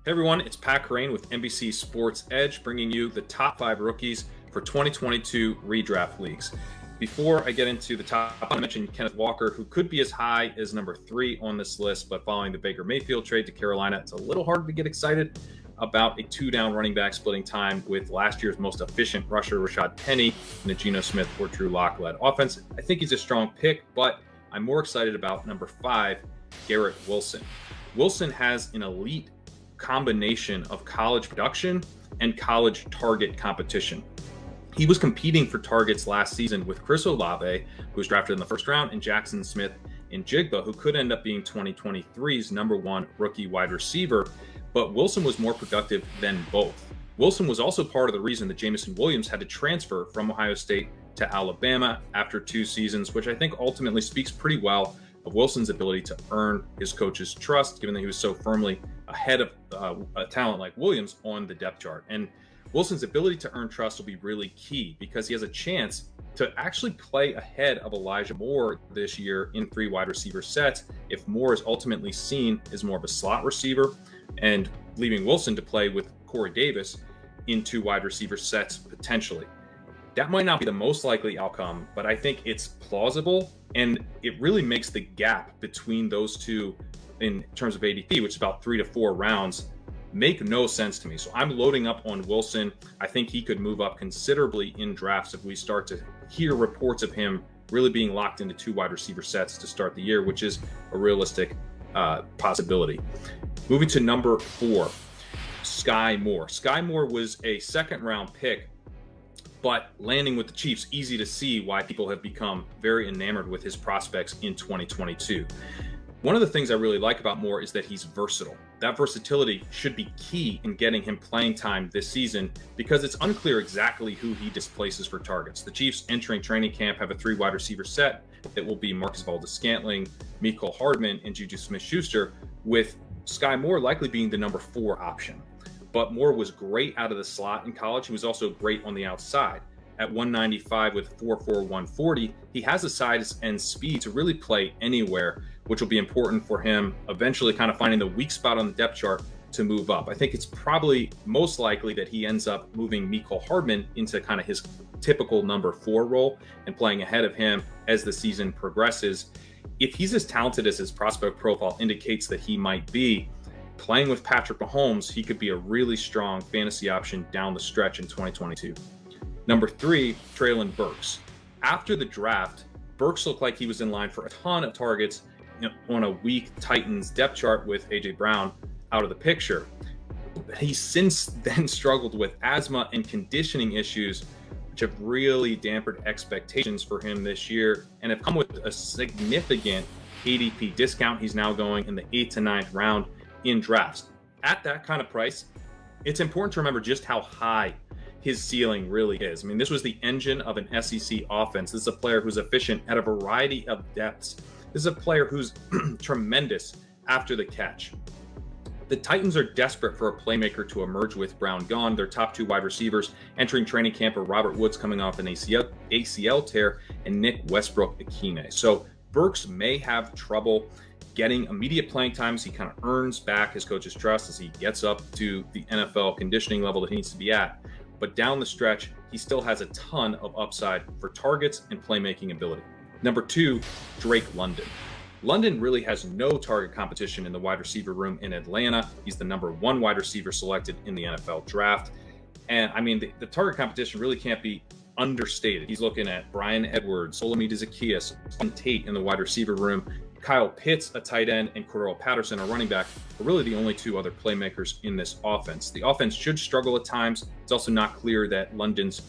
Hey everyone, it's Kerrane with NBC Sports EDGE, bringing you the top 5 rookies for 2022 redraft leagues. Before I get into the top, I want to mention Kenneth Walker, who could be as high as number 3 on this list, but following the Baker Mayfield trade to Carolina, it's a little hard to get excited about a 2-down running back splitting time with last year's most efficient rusher, Rashad Penny, in the Geno Smith or Drew Lock-led offense. I think he's a strong pick, but I'm more excited about number 5, Garrett Wilson. Wilson has an elite combination of college production and college target competition. He was competing for targets last season with Chris Olave, who was drafted in the first round, and Jackson Smith and Jigba, who could end up being 2023's number 1 rookie wide receiver, but Wilson was more productive than both. Wilson was also part of the reason that Jameson Williams had to transfer from Ohio State to Alabama after 2 seasons, which I think ultimately speaks pretty well of Wilson's ability to earn his coach's trust, given that he was so firmly ahead of a talent like Williams on the depth chart. And Wilson's ability to earn trust will be really key because he has a chance to actually play ahead of Elijah Moore this year in 3 wide receiver sets if Moore is ultimately seen as more of a slot receiver, and leaving Wilson to play with Corey Davis in 2 wide receiver sets potentially. That might not be the most likely outcome, but I think it's plausible, and it really makes the gap between those two in terms of ADP, which is about 3 to 4 rounds, make no sense to me. So I'm loading up on Wilson. I think he could move up considerably in drafts if we start to hear reports of him really being locked into 2 wide receiver sets to start the year, which is a realistic possibility. Moving to number 4, Skye Moore. Skye Moore was a 2nd round pick, but landing with the Chiefs, easy to see why people have become very enamored with his prospects in 2022. One of the things I really like about Moore is that he's versatile. That versatility should be key in getting him playing time this season because it's unclear exactly who he displaces for targets. The Chiefs entering training camp have a 3 wide receiver set that will be Marcus Valdes-Scantling, Mecole Hardman, and Juju Smith-Schuster, with Skye Moore likely being the number 4 option. But Moore was great out of the slot in college. He was also great on the outside. At 195 with 4.4 140, he has the size and speed to really play anywhere, which will be important for him eventually kind of finding the weak spot on the depth chart to move up. I think it's probably most likely that he ends up moving Mecole Hardman into kind of his typical number 4 role and playing ahead of him as the season progresses. If he's as talented as his prospect profile indicates that he might be, playing with Patrick Mahomes, he could be a really strong fantasy option down the stretch in 2022. Number 3, Treylin Burks. After the draft, Burks looked like he was in line for a ton of targets on a weak Titans depth chart with A.J. Brown out of the picture. He's since then struggled with asthma and conditioning issues, which have really dampened expectations for him this year and have come with a significant ADP discount. He's now going in the 8th to 9th round in drafts. At that kind of price, it's important to remember just how high his ceiling really is. I mean, this was the engine of an SEC offense. This is a player who's efficient at a variety of depths. This is a player who's tremendous after the catch. The Titans are desperate for a playmaker to emerge with Brown gone. Their top 2 wide receivers entering training camp are Robert Woods coming off an ACL tear and Nick Westbrook-Ikhine. So Burks may have trouble getting immediate playing time as he kind of earns back his coach's trust as he gets up to the NFL conditioning level that he needs to be at. But down the stretch, he still has a ton of upside for targets and playmaking ability. Number 2, Drake London. London really has no target competition in the wide receiver room in Atlanta. He's the number 1 wide receiver selected in the NFL draft. And I mean, the target competition really can't be understated. He's looking at Bryan Edwards, Olamide Zaccheaus, and Tate in the wide receiver room. Kyle Pitts, a tight end, and Cordell Patterson, a running back, are really the only 2 other playmakers in this offense. The offense should struggle at times. It's also not clear that London's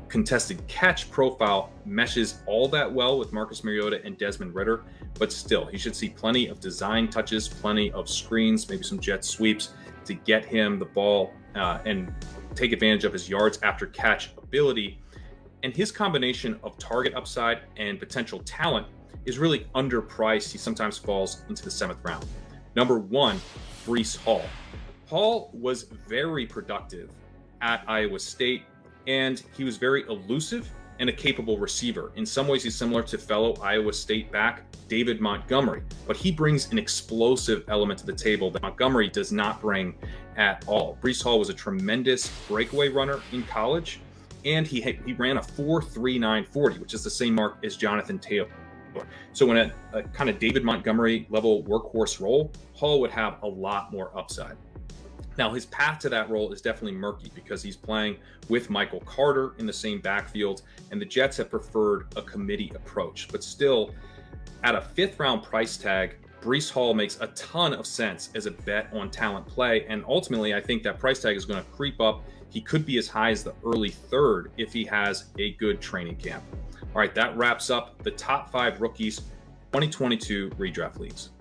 contested catch profile meshes all that well with Marcus Mariota and Desmond Ridder, but still, he should see plenty of design touches, plenty of screens, maybe some jet sweeps to get him the ball and take advantage of his yards after catch ability. And his combination of target upside and potential talent is really underpriced. He sometimes falls into the 7th round. Number 1, Breece Hall. Hall was very productive at Iowa State, and he was very elusive and a capable receiver. In some ways, he's similar to fellow Iowa State back David Montgomery, but he brings an explosive element to the table that Montgomery does not bring at all. Breece Hall was a tremendous breakaway runner in college, and he ran a 4.39 40, which is the same mark as Jonathan Taylor. So in a kind of David Montgomery level workhorse role, Hall would have a lot more upside. Now, his path to that role is definitely murky because he's playing with Michael Carter in the same backfield, and the Jets have preferred a committee approach. But still, at a 5th-round price tag, Breece Hall makes a ton of sense as a bet on talent play, and ultimately, I think that price tag is going to creep up. He could be as high as the early 3rd if he has a good training camp. All right, that wraps up the top 5 rookies 2022 redraft leagues.